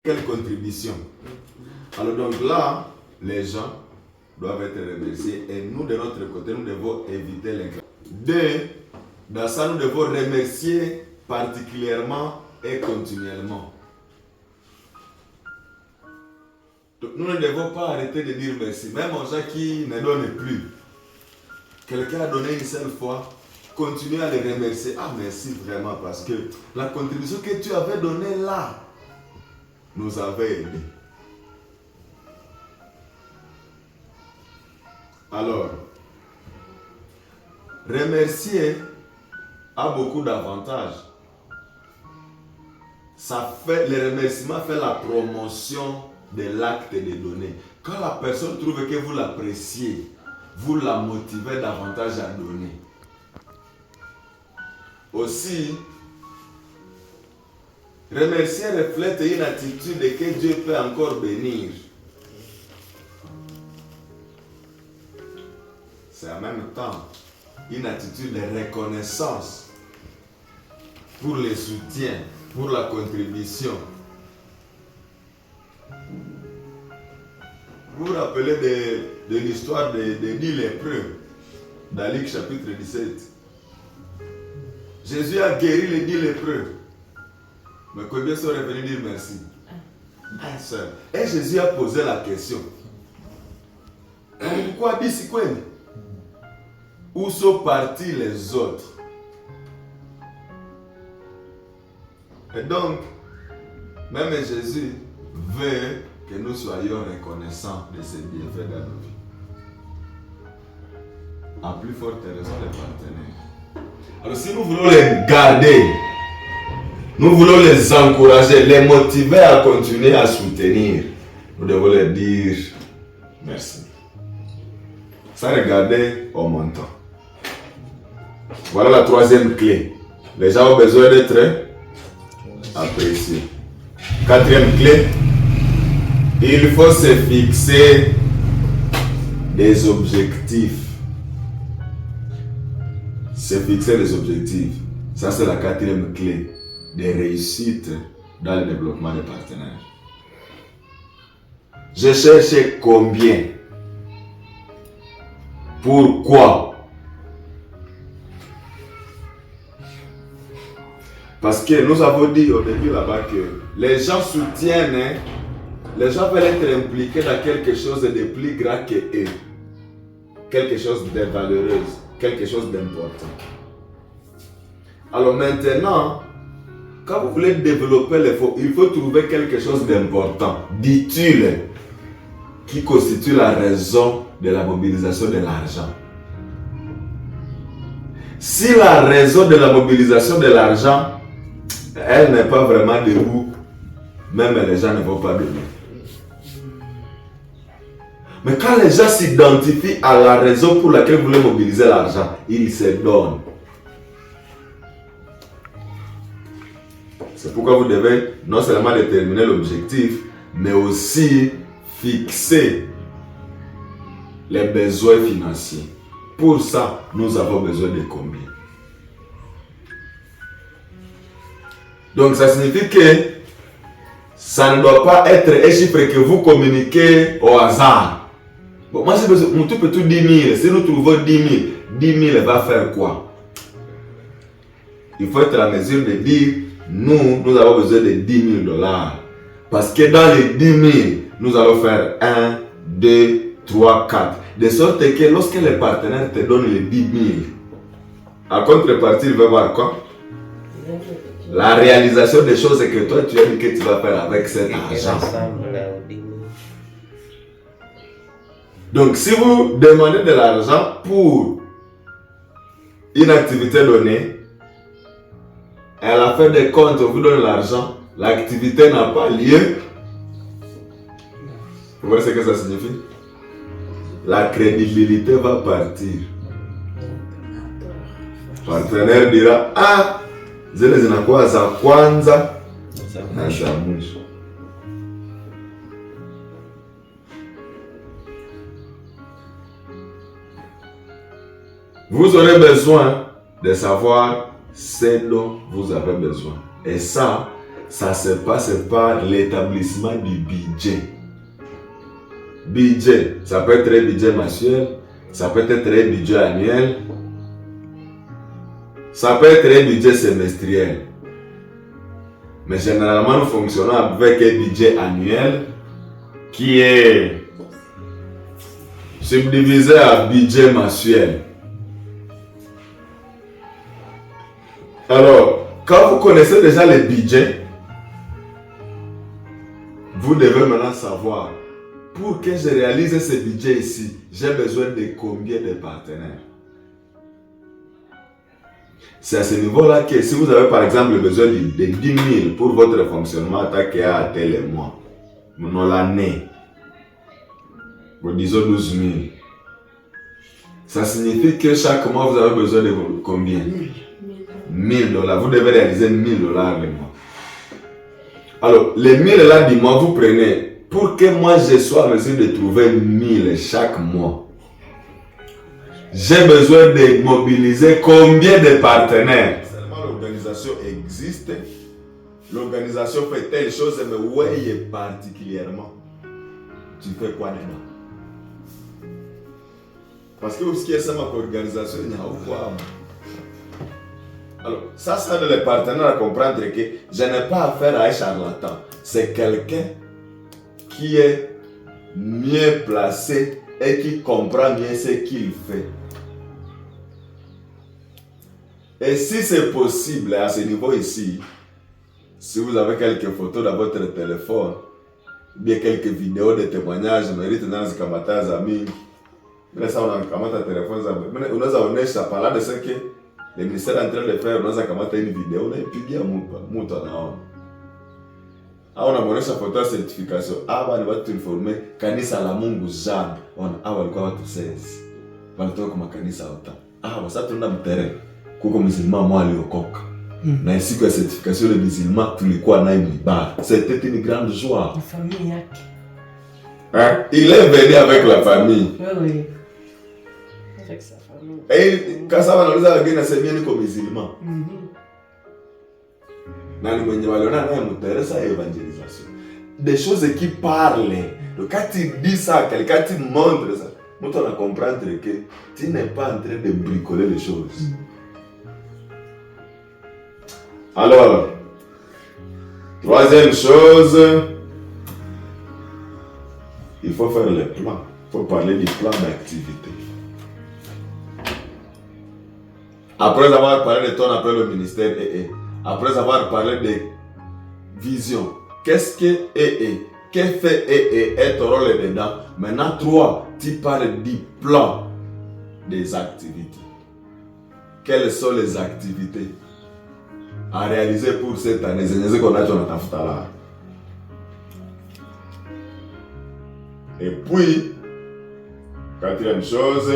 quelle contribution. Alors donc là, les gens doivent être remerciés et nous de notre côté, nous devons éviter l'incapacité. Deux, dans ça, nous devons remercier particulièrement et continuellement. Donc, nous ne devons pas arrêter de dire merci, même aux gens qui ne donnent plus. Quelqu'un a donné une seule fois, continue à les remercier. Ah, merci vraiment, parce que la contribution que tu avais donnée là nous avait aidés. Alors, remercier a beaucoup d'avantages. Le remerciement fait la promotion de l'acte de donner. Quand la personne trouve que vous l'appréciez, vous la motivez davantage à donner. Aussi, remercier reflète une attitude que Dieu peut encore bénir. C'est en même temps une attitude de reconnaissance pour le soutien, pour la contribution. Vous vous rappelez de l'histoire de 10 lépreux dans Luc chapitre 17. Jésus a guéri les 10 lépreux. Mais combien sont revenus dire merci? Un seul. Et Jésus a posé la question. Pourquoi dit si quoi? Où sont partis les autres? Et donc, même Jésus veut que nous soyons reconnaissants de ses bienfaits dans nos vies. À plus forte raison les partenaires. Alors si nous voulons les garder, nous voulons les encourager, les motiver à continuer à soutenir, nous devons leur dire merci. Sans regarder au montant. Voilà la troisième clé. Les gens ont besoin d'être appréciés. Quatrième clé, il faut se fixer des objectifs. Se fixer des objectifs. Ça, c'est la quatrième clé de réussite dans le développement des partenaires. Je cherche combien? Pourquoi? Parce que nous avons dit au début là-bas que les gens soutiennent, les gens veulent être impliqués dans quelque chose de plus grand que eux. Quelque chose de valeureux, quelque chose d'important. Alors maintenant, quand vous voulez développer l'effort, il faut trouver quelque chose d'important, d'utile, qui constitue la raison de la mobilisation de l'argent. Si la raison de la mobilisation de l'argent, elle n'est pas vraiment de vous, même les gens ne vont pas donner. Mais quand les gens s'identifient à la raison pour laquelle vous voulez mobiliser l'argent, ils se donnent. C'est pourquoi vous devez non seulement déterminer l'objectif, mais aussi fixer les besoins financiers. Pour ça, nous avons besoin de combien? Donc ça signifie que ça ne doit pas être un chiffre que vous communiquez au hasard. Bon, moi j'ai besoin, mon tout peut tout 10 000. Si nous trouvons 10 000, 10 000 va faire quoi? Il faut être à la mesure de dire, nous avons besoin de 10 000 $. Parce que dans les 10 000, nous allons faire 1, 2, 3, 4. De sorte que lorsque les partenaires te donnent les 10 000, à contrepartie, ils veulent voir quoi? La réalisation des choses que toi tu as dit que tu vas faire avec cet argent. Donc si vous demandez de l'argent pour une activité donnée, et à la fin des comptes on vous donne l'argent, l'activité n'a pas lieu. Vous voyez ce que ça signifie? La crédibilité va partir. Le partenaire dira, ah, zile zinakuwa za kwanza na za mwisho. Vous aurez besoin de savoir ce dont vous avez besoin. Et ça, ça se passe par l'établissement du budget. Budget, ça peut être un budget mensuel, ça peut être un budget annuel, ça peut être un budget semestriel. Mais généralement, nous fonctionnons avec un budget annuel qui est subdivisé à budget mensuel. Alors, quand vous connaissez déjà les budgets, vous devez maintenant savoir, pour que je réalise ce budget ici, j'ai besoin de combien de partenaires? C'est à ce niveau-là que si vous avez par exemple besoin de 10 000 pour votre fonctionnement attaqué à tel mois, dans l'année, disons 12 000, ça signifie que chaque mois vous avez besoin de combien? $1,000. Vous devez réaliser $1,000 le mois. Alors, les $1,000 du mois, vous prenez, pour que moi je sois en mesure de trouver 1,000 chaque mois, j'ai besoin de mobiliser combien de partenaires? Seulement l'organisation existe, l'organisation fait telle chose, mais où est particulièrement? Tu fais quoi dedans? Parce que ce qui est ça, ma organisation, il n'y a quoi. Alors, ça aide les partenaires à comprendre que je n'ai pas affaire à un charlatan. C'est quelqu'un qui est mieux placé et qui comprend mieux ce qu'il fait. Et si c'est possible, à ce niveau ici, si vous avez quelques photos dans votre téléphone, bien quelques vidéos de témoignages, mérite dans ce kamata amis, mais ça on a kamata téléphone, mais on a onesha parler de ce que le ministère est en train de faire, on a kamata une vidéo, on a pigia muto naona. Ah, on a onesha photo de certification. Ah, bali watu informer kanisa la Mungu Jean. On walikuwa watu 16. Walitoka kwa kanisa ota. Sasa tunaenda mtere. Kuko musulman mwa aliokoka. Na siku ya certification le musulman tulikuwa naye mbaya. C'était une grande joie. La famille yake. Il est venu avec la famille. Oui. Avec sa famille. Et quand ça va nauliza wengine nasema niko musulman. Nani mwenye waliona naye mteresa evangelisation. Des choses qui parlent. Donc quand tu dis ça, quelqu'un te montre ça, tu dois comprendre que tu n'es pas en train de bricoler les choses. Alors, troisième chose, il faut faire le plan. Il faut parler du plan d'activité. Après avoir parlé de ton appel au ministère après avoir parlé de vision, qu'est-ce que que fait et ton rôle dedans? Maintenant, 3, tu parles du plan des activités. Quelles sont les activités à réaliser pour cette année? C'est ce qu'on a dit, on a là. Et puis, quatrième chose,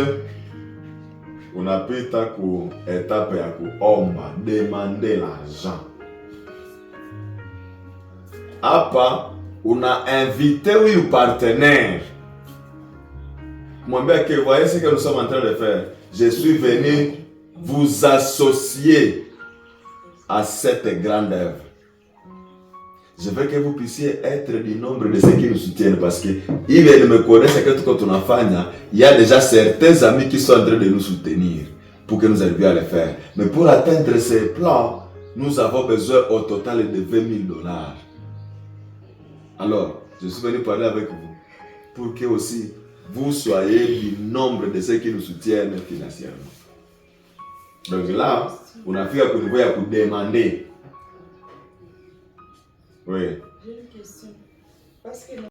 on a pris étape ya kuomba, demander l'argent. Hapa, on a invité un partenaire. Mwambie que voyez ce que nous sommes en train de faire. Je suis venu vous associer à cette grande œuvre. Je veux que vous puissiez être du nombre de ceux qui nous soutiennent parce que ils me connaissent que tout on a fait, il y a déjà certains amis qui sont en train de nous soutenir pour que nous arrivions à le faire. Mais pour atteindre ces plans, nous avons besoin au total de $20,000. Alors, je suis venu parler avec vous pour que aussi vous soyez du nombre de ceux qui nous soutiennent financièrement. Donc là, on a fait un niveau à vous demander. Oui. J'ai une question. Parce que